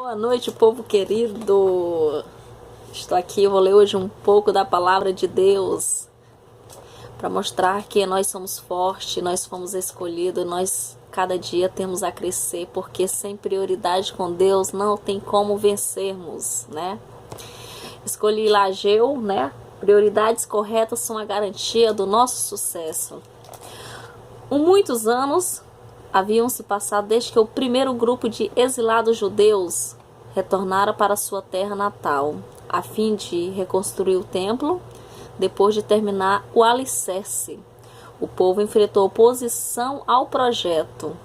Boa noite, povo querido. Estou aqui, eu vou ler hoje um pouco da palavra de Deus para mostrar que nós somos fortes, nós fomos escolhidos, nós cada dia temos a crescer, porque sem prioridade com Deus não tem como vencermos, né? Escolhi lá Ageu, né? Prioridades corretas são a garantia do nosso sucesso. Muitos anos haviam se passado desde que o primeiro grupo de exilados judeus retornara para sua terra natal, a fim de reconstruir o templo, depois de terminar o alicerce. O povo enfrentou oposição ao projeto.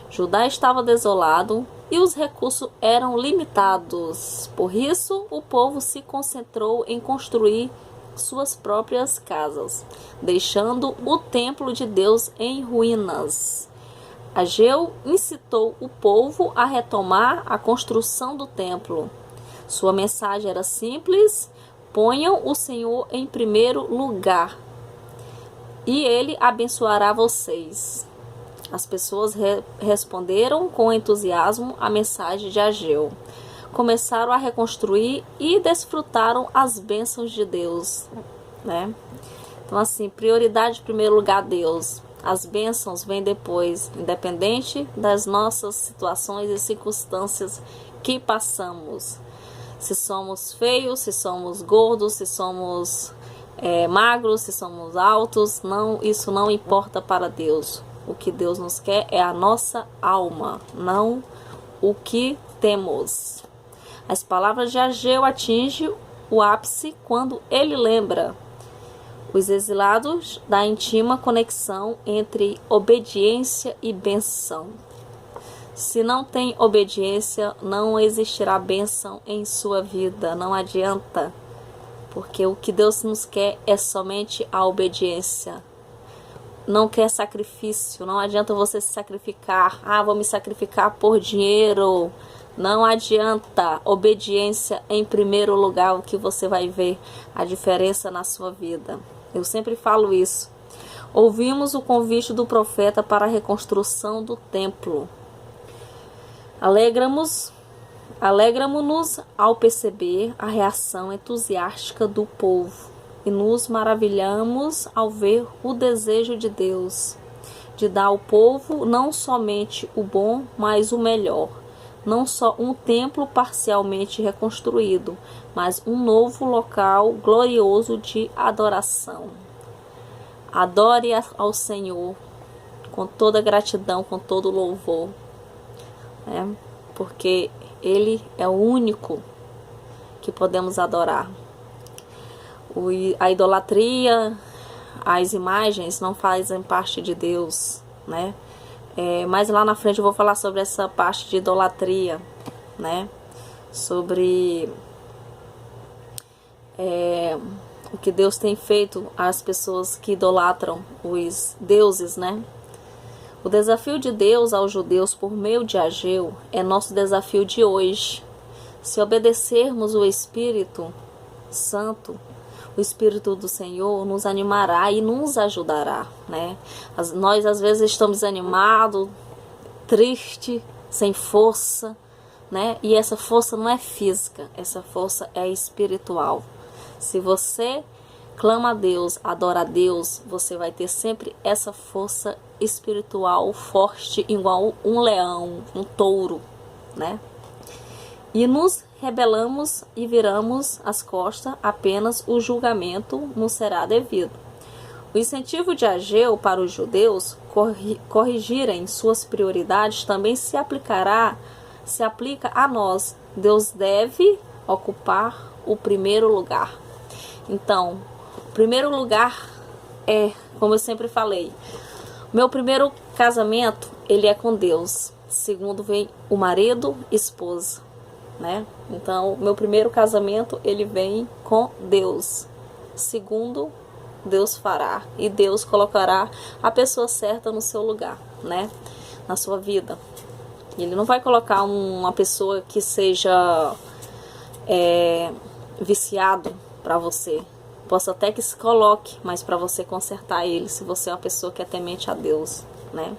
Judá estava desolado e os recursos eram limitados. Por isso, o povo se concentrou em construir suas próprias casas, deixando o templo de Deus em ruínas. Ageu incitou o povo a retomar a construção do templo. Sua mensagem era simples: ponham o Senhor em primeiro lugar e Ele abençoará vocês. As pessoas responderam com entusiasmo à mensagem de Ageu. Começaram a reconstruir e desfrutaram as bênçãos de Deus, né? Então, assim, prioridade em primeiro lugar, Deus. As bênçãos vêm depois, independente das nossas situações e circunstâncias que passamos. Se somos feios, se somos gordos, se somos magros, se somos altos, não, isso não importa para Deus. O que Deus nos quer é a nossa alma, não o que temos. As palavras de Ageu atingem o ápice quando ele lembra os exilados da íntima conexão entre obediência e benção. Se não tem obediência, não existirá bênção em sua vida. Não adianta, porque o que Deus nos quer é somente a obediência. Não quer sacrifício, não adianta você se sacrificar. Vou me sacrificar por dinheiro. Não adianta. Obediência em primeiro lugar, o que você vai ver a diferença na sua vida. Eu sempre falo isso. Ouvimos o convite do profeta para a reconstrução do templo. Alegramo-nos ao perceber a reação entusiástica do povo e nos maravilhamos ao ver o desejo de Deus de dar ao povo não somente o bom, mas o melhor. Não só um templo parcialmente reconstruído, mas um novo local glorioso de adoração. Adore ao Senhor com toda gratidão, com todo louvor, né? Porque Ele é o único que podemos adorar. A idolatria, as imagens não fazem parte de Deus, né? Mas lá na frente eu vou falar sobre essa parte de idolatria, né? Sobre o que Deus tem feito às pessoas que idolatram os deuses, né? O desafio de Deus aos judeus por meio de Ageu é nosso desafio de hoje. Se obedecermos o Espírito Santo, o Espírito do Senhor nos animará e nos ajudará, né? Nós às vezes estamos desanimados, tristes, sem força, né? E essa força não é física, essa força é espiritual. Se você clama a Deus, adora a Deus, você vai ter sempre essa força espiritual forte, igual um leão, um touro, né? E nos rebelamos e viramos as costas, apenas o julgamento nos será devido. O incentivo de Ageu para os judeus corrigirem suas prioridades também se aplica a nós. Deus deve ocupar o primeiro lugar. Então, o primeiro lugar é, como eu sempre falei, meu primeiro casamento, ele é com Deus. Segundo vem o marido, esposa, né? Então, meu primeiro casamento, ele vem com Deus. Segundo, Deus fará. E Deus colocará a pessoa certa no seu lugar, né? Na sua vida. Ele não vai colocar uma pessoa que seja viciado para você. Posso até que se coloque, mas para você consertar ele, se você é uma pessoa que é temente a Deus, né?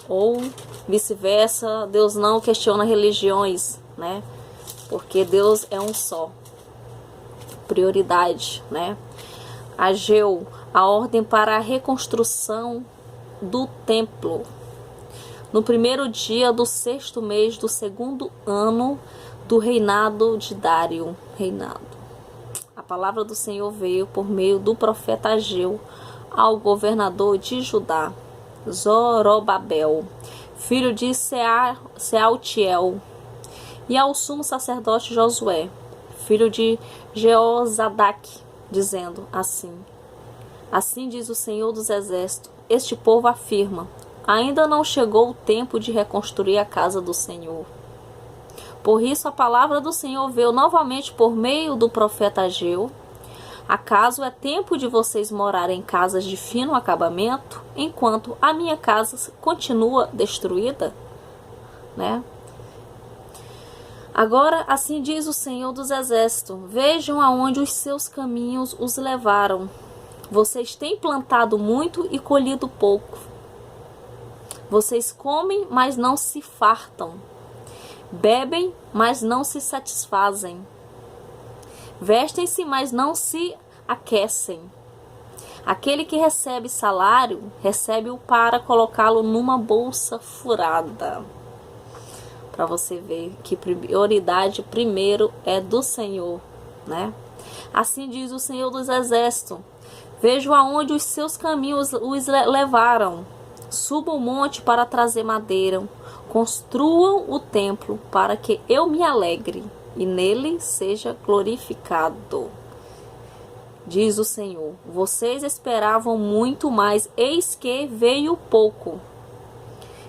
Ou vice-versa, Deus não questiona religiões, né? porque Deus é um só. Prioridade, né? Ageu, a ordem para a reconstrução do templo. No primeiro dia do 6º mês do 2º ano do reinado de Dário. A palavra do Senhor veio por meio do profeta Ageu ao governador de Judá, Zorobabel, filho de Sealtiel, e ao sumo sacerdote Josué, filho de Jeozadaque, dizendo assim diz o Senhor dos Exércitos, este povo afirma, ainda não chegou o tempo de reconstruir a casa do Senhor. Por isso a palavra do Senhor veio novamente por meio do profeta Ageu. Acaso é tempo de vocês morarem em casas de fino acabamento, enquanto a minha casa continua destruída? Né? Agora, assim diz o Senhor dos Exércitos, vejam aonde os seus caminhos os levaram. Vocês têm plantado muito e colhido pouco. Vocês comem, mas não se fartam. Bebem, mas não se satisfazem. Vestem-se, mas não se aquecem. Aquele que recebe salário, recebe-o para colocá-lo numa bolsa furada. Para você ver que prioridade primeiro é do Senhor, né? Assim diz o Senhor dos Exércitos. Vejo aonde os seus caminhos os levaram. Subam o monte para trazer madeira. Construam o templo para que eu me alegre e nele seja glorificado. Diz o Senhor. Vocês esperavam muito, mas eis que veio pouco.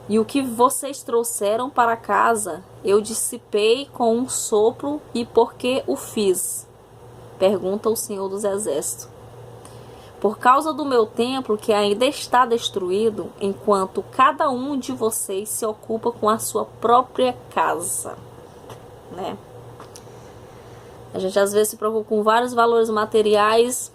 E o que vocês trouxeram para casa, eu dissipei com um sopro, e por que o fiz? Pergunta o Senhor dos Exércitos. Por causa do meu templo que ainda está destruído, enquanto cada um de vocês se ocupa com a sua própria casa. Né? A gente às vezes se preocupa com vários valores materiais,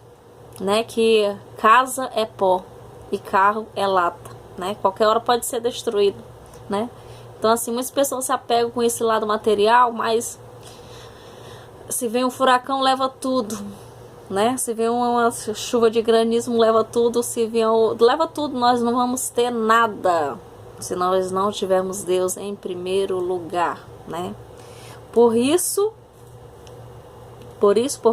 né? Que casa é pó e carro é lata. Né? Qualquer hora pode ser destruído, né? Então assim, muitas pessoas se apegam com esse lado material, mas se vem um furacão leva tudo, né? Se vem uma chuva de granizo leva tudo, se vem leva tudo, nós não vamos ter nada se nós não tivermos Deus em primeiro lugar, né? Por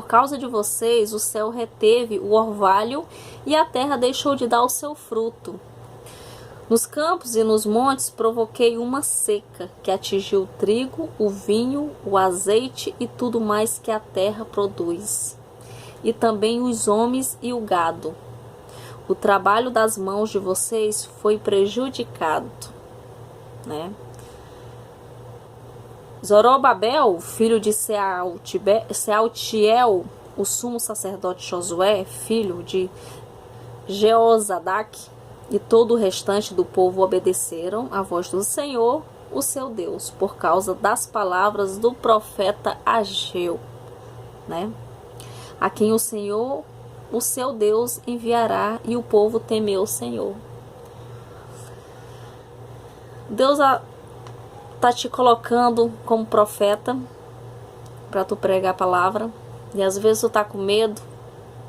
causa de vocês, o céu reteve o orvalho e a terra deixou de dar o seu fruto. Nos campos e nos montes provoquei uma seca que atingiu o trigo, o vinho, o azeite e tudo mais que a terra produz, e também os homens e o gado. O trabalho das mãos de vocês foi prejudicado. Né? Zorobabel, filho de Sealtiel, o sumo sacerdote Josué, filho de Jeozadaque, e todo o restante do povo obedeceram à voz do Senhor, o seu Deus, por causa das palavras do profeta Ageu, né? A quem o Senhor, o seu Deus, enviará, e o povo temeu o Senhor. Deus está te colocando como profeta para tu pregar a palavra, e às vezes tu tá com medo,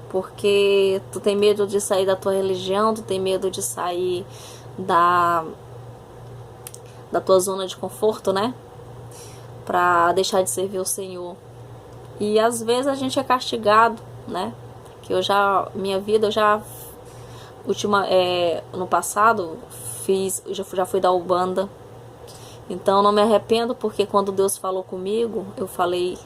porque tu tem medo de sair da tua religião, tu tem medo de sair da tua zona de conforto, né? Pra deixar de servir o Senhor. E às vezes a gente é castigado, né? Que no passado já fui da Ubanda. Então não me arrependo, porque quando Deus falou comigo, eu falei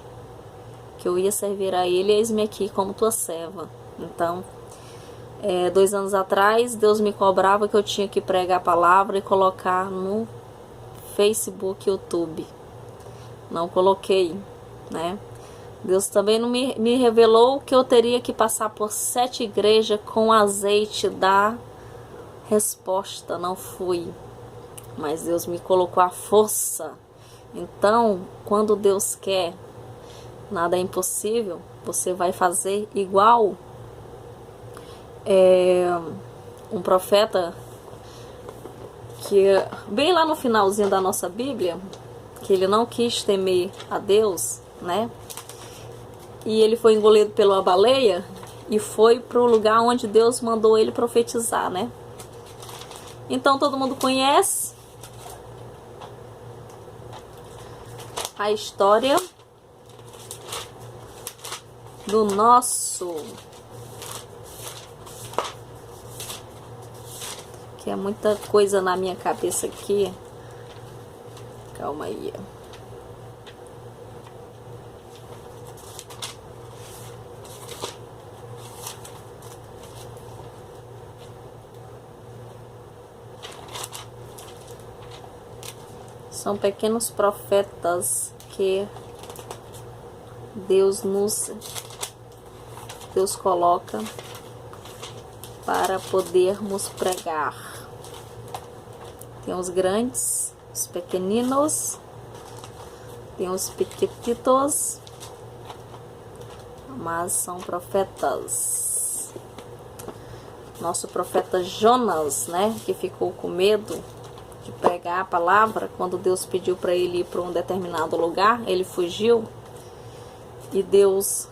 que eu ia servir a Ele, eis-me aqui como tua serva. Então, 2 anos atrás, Deus me cobrava que eu tinha que pregar a palavra e colocar no Facebook, YouTube. Não coloquei, né? Deus também não me revelou que eu teria que passar por 7 igrejas com azeite da resposta. Não fui. Mas Deus me colocou a força. Então, quando Deus quer, nada é impossível. Você vai fazer igual um profeta que, bem lá no finalzinho da nossa Bíblia, que ele não quis temer a Deus, né? E ele foi engolido pela baleia e foi para o lugar onde Deus mandou ele profetizar, né? Então todo mundo conhece a história do nosso, que é muita coisa na minha cabeça aqui. Calma aí. São pequenos profetas que Deus coloca para podermos pregar. Tem os grandes, os pequeninos, tem os pequititos, mas são profetas. Nosso profeta Jonas, né, que ficou com medo de pregar a palavra, quando Deus pediu para ele ir para um determinado lugar, ele fugiu e Deus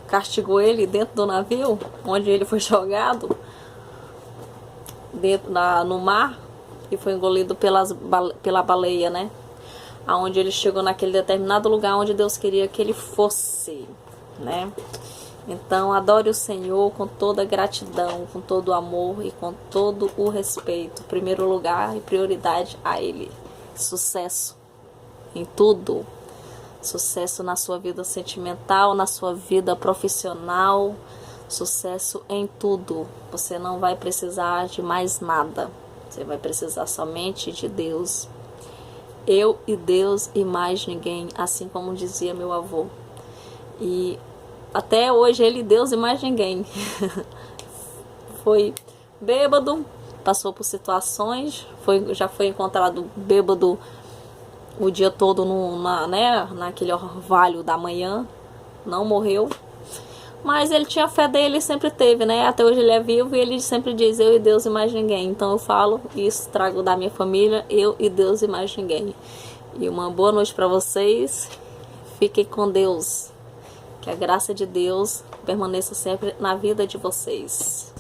castigou ele dentro do navio, onde ele foi jogado no mar e foi engolido pela baleia, né? Aonde ele chegou naquele determinado lugar onde Deus queria que ele fosse, né? Então, adore o Senhor com toda gratidão, com todo o amor e com todo o respeito. Primeiro lugar e prioridade a Ele. Sucesso em tudo. Sucesso na sua vida sentimental, na sua vida profissional. Sucesso em tudo. Você não vai precisar de mais nada. Você vai precisar somente de Deus. Eu e Deus e mais ninguém, assim como dizia meu avô. E até hoje ele, Deus e mais ninguém. Foi bêbado, passou por situações, já foi encontrado bêbado o dia todo naquele orvalho da manhã, não morreu. Mas ele tinha a fé dele, sempre teve, né? Até hoje ele é vivo e ele sempre diz eu e Deus e mais ninguém. Então eu falo isso, trago da minha família, eu e Deus e mais ninguém. E uma boa noite para vocês. Fiquem com Deus. Que a graça de Deus permaneça sempre na vida de vocês.